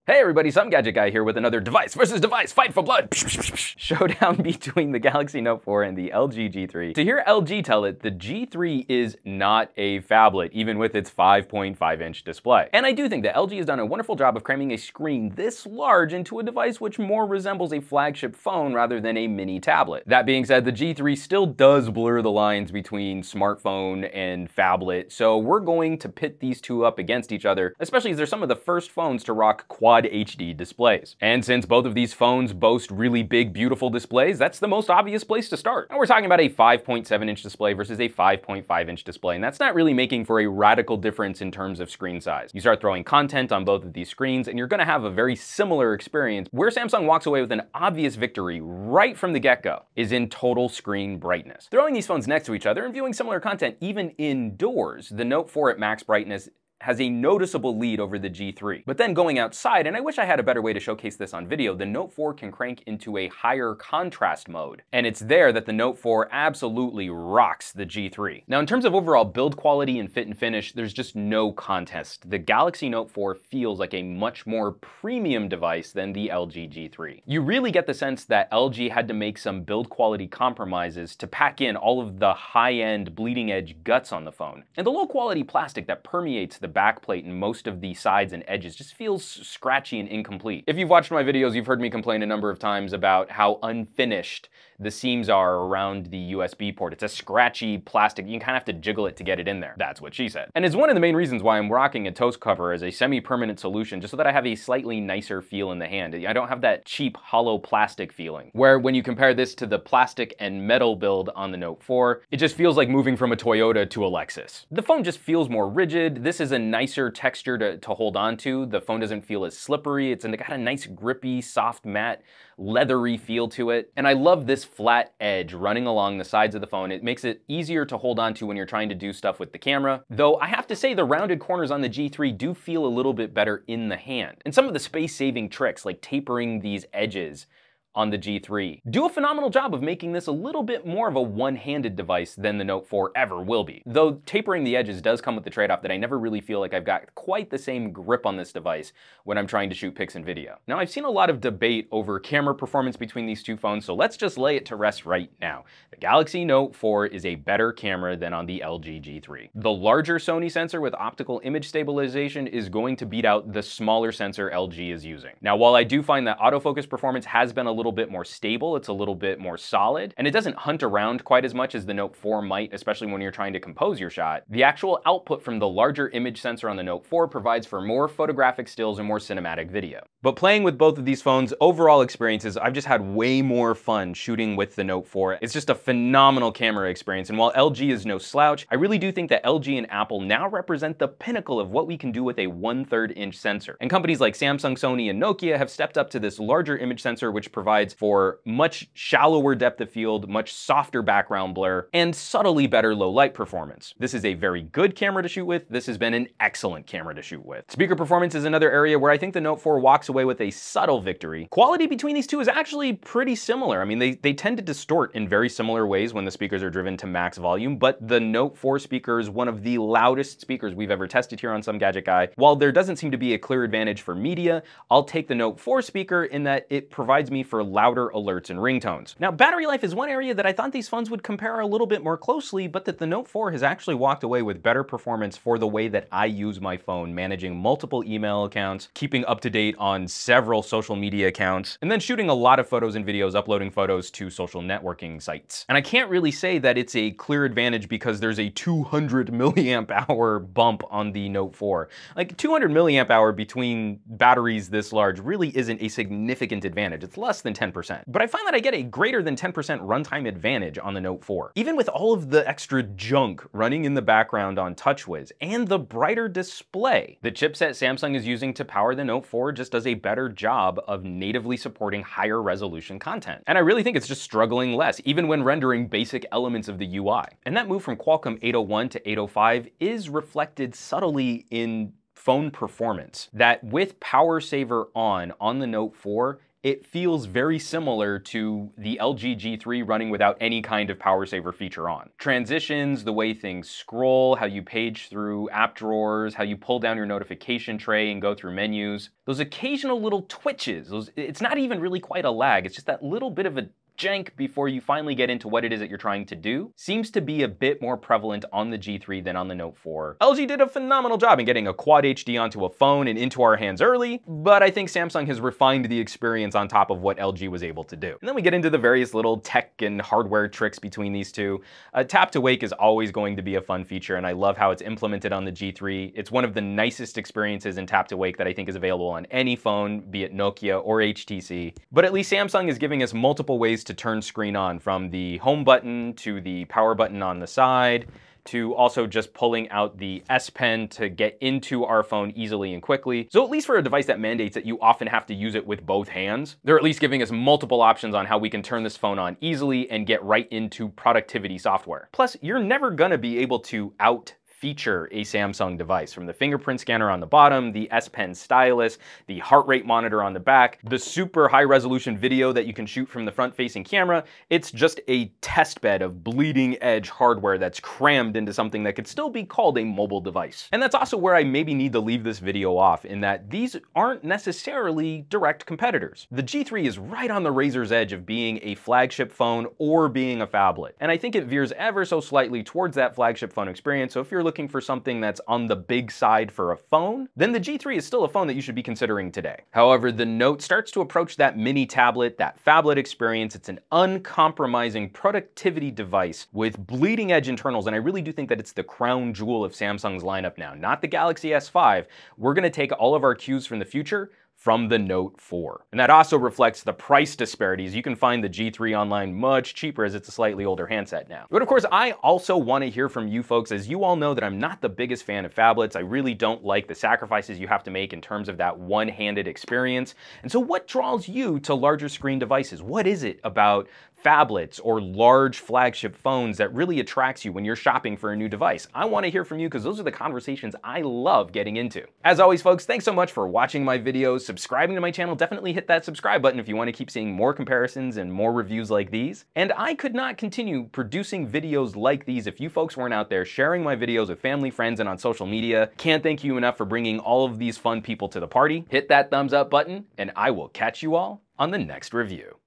Hey everybody, some Gadget Guy here with another device versus device fight for blood showdown between the Galaxy Note 4 and the LG G3. To hear LG tell it, the G3 is not a phablet, even with its 5.5-inch display. And I do think that LG has done a wonderful job of cramming a screen this large into a device which more resembles a flagship phone rather than a mini tablet. That being said, the G3 still does blur the lines between smartphone and phablet, so we're going to pit these two up against each other, especially as they're some of the first phones to rock Quad HD displays. And since both of these phones boast really big, beautiful displays, that's the most obvious place to start. And we're talking about a 5.7-inch display versus a 5.5-inch display, and that's not really making for a radical difference in terms of screen size. You start throwing content on both of these screens, and you're gonna have a very similar experience. Where Samsung walks away with an obvious victory right from the get-go is in total screen brightness. Throwing these phones next to each other and viewing similar content even indoors, the Note 4 at max brightness has a noticeable lead over the G3. But then going outside, and I wish I had a better way to showcase this on video, the Note 4 can crank into a higher contrast mode. And it's there that the Note 4 absolutely rocks the G3. Now in terms of overall build quality and fit and finish, there's just no contest. The Galaxy Note 4 feels like a much more premium device than the LG G3. You really get the sense that LG had to make some build quality compromises to pack in all of the high-end bleeding edge guts on the phone. And the low quality plastic that permeates the backplate and most of the sides and edges just feels scratchy and incomplete. If you've watched my videos, you've heard me complain a number of times about how unfinished the seams are around the USB port. It's a scratchy plastic. You kind of have to jiggle it to get it in there. That's what she said. And it's one of the main reasons why I'm rocking a toast cover as a semi-permanent solution, just so that I have a slightly nicer feel in the hand. I don't have that cheap hollow plastic feeling, where when you compare this to the plastic and metal build on the Note 4, it just feels like moving from a Toyota to a Lexus. The phone just feels more rigid. This is a nicer texture to hold on to. The phone doesn't feel as slippery. It's got a nice grippy, soft, matte, leathery feel to it. And I love this flat edge running along the sides of the phone. It makes it easier to hold on to when you're trying to do stuff with the camera. Though I have to say the rounded corners on the G3 do feel a little bit better in the hand. And some of the space-saving tricks, like tapering these edges on the G3, do a phenomenal job of making this a little bit more of a one-handed device than the Note 4 ever will be. Though tapering the edges does come with the trade-off that I never really feel like I've got quite the same grip on this device when I'm trying to shoot pics and video. Now, I've seen a lot of debate over camera performance between these two phones, so let's just lay it to rest right now. The Galaxy Note 4 is a better camera than on the LG G3. The larger Sony sensor with optical image stabilization is going to beat out the smaller sensor LG is using. Now, while I do find that autofocus performance has been a little bit more stable, it's a little bit more solid, and it doesn't hunt around quite as much as the Note 4 might, especially when you're trying to compose your shot, the actual output from the larger image sensor on the Note 4 provides for more photographic stills and more cinematic video. But playing with both of these phones, overall experiences, I've just had way more fun shooting with the Note 4. It's just a phenomenal camera experience, and while LG is no slouch, I really do think that LG and Apple now represent the pinnacle of what we can do with a 1/3 inch sensor. And companies like Samsung, Sony, and Nokia have stepped up to this larger image sensor, which provides for much shallower depth of field, much softer background blur, and subtly better low light performance. This is a very good camera to shoot with. This has been an excellent camera to shoot with. Speaker performance is another area where I think the Note 4 walks away with a subtle victory. Quality between these two is actually pretty similar. I mean, they tend to distort in very similar ways when the speakers are driven to max volume, but the Note 4 speaker is one of the loudest speakers we've ever tested here on Some Gadget Guy. While there doesn't seem to be a clear advantage for media, I'll take the Note 4 speaker in that it provides me for louder alerts and ringtones. Now, battery life is one area that I thought these phones would compare a little bit more closely, but that the Note 4 has actually walked away with better performance for the way that I use my phone, managing multiple email accounts, keeping up to date on several social media accounts, and then shooting a lot of photos and videos, uploading photos to social networking sites. And I can't really say that it's a clear advantage because there's a 200 milliamp hour bump on the Note 4. Like 200 milliamp hour between batteries this large really isn't a significant advantage. It's less than 10%. But I find that I get a greater than 10% runtime advantage on the Note 4. Even with all of the extra junk running in the background on TouchWiz and the brighter display, the chipset Samsung is using to power the Note 4 just does a better job of natively supporting higher resolution content. And I really think it's just struggling less, even when rendering basic elements of the UI. And that move from Qualcomm 801 to 805 is reflected subtly in phone performance. That with power saver on the Note 4, it feels very similar to the LG G3 running without any kind of power saver feature on. Transitions, the way things scroll, how you page through app drawers, how you pull down your notification tray and go through menus. Those occasional little twitches, it's not even really quite a lag, it's just that little bit of a jank before you finally get into what it is that you're trying to do, seems to be a bit more prevalent on the G3 than on the Note 4. LG did a phenomenal job in getting a Quad HD onto a phone and into our hands early, but I think Samsung has refined the experience on top of what LG was able to do. And then we get into the various little tech and hardware tricks between these two. Tap to wake is always going to be a fun feature, and I love how it's implemented on the G3. It's one of the nicest experiences in tap to wake that I think is available on any phone, be it Nokia or HTC. But at least Samsung is giving us multiple ways to turn screen on, from the home button to the power button on the side, to also just pulling out the S Pen to get into our phone easily and quickly. So at least for a device that mandates that you often have to use it with both hands, they're at least giving us multiple options on how we can turn this phone on easily and get right into productivity software. Plus, you're never gonna be able to feature a Samsung device, from the fingerprint scanner on the bottom, the S Pen stylus, the heart rate monitor on the back, the super high resolution video that you can shoot from the front facing camera. It's just a test bed of bleeding edge hardware that's crammed into something that could still be called a mobile device. And that's also where I maybe need to leave this video off, in that these aren't necessarily direct competitors. The G3 is right on the razor's edge of being a flagship phone or being a phablet. And I think it veers ever so slightly towards that flagship phone experience. So if you're looking for something that's on the big side for a phone, then the G3 is still a phone that you should be considering today. However, the Note starts to approach that mini tablet, that phablet experience. It's an uncompromising productivity device with bleeding edge internals, and I really do think that it's the crown jewel of Samsung's lineup now, not the Galaxy S5. We're gonna take all of our cues from the future from the Note 4. And that also reflects the price disparities. You can find the G3 online much cheaper, as it's a slightly older handset now. But of course, I also want to hear from you folks. As you all know, that I'm not the biggest fan of phablets. I really don't like the sacrifices you have to make in terms of that one-handed experience. And so what draws you to larger screen devices? What is it about phablets or large flagship phones that really attracts you when you're shopping for a new device? I want to hear from you, because those are the conversations I love getting into. As always, folks, thanks so much for watching my videos. Subscribing to my channel, definitely hit that subscribe button if you want to keep seeing more comparisons and more reviews like these. And I could not continue producing videos like these if you folks weren't out there sharing my videos with family, friends, and on social media. Can't thank you enough for bringing all of these fun people to the party. Hit that thumbs up button, and I will catch you all on the next review.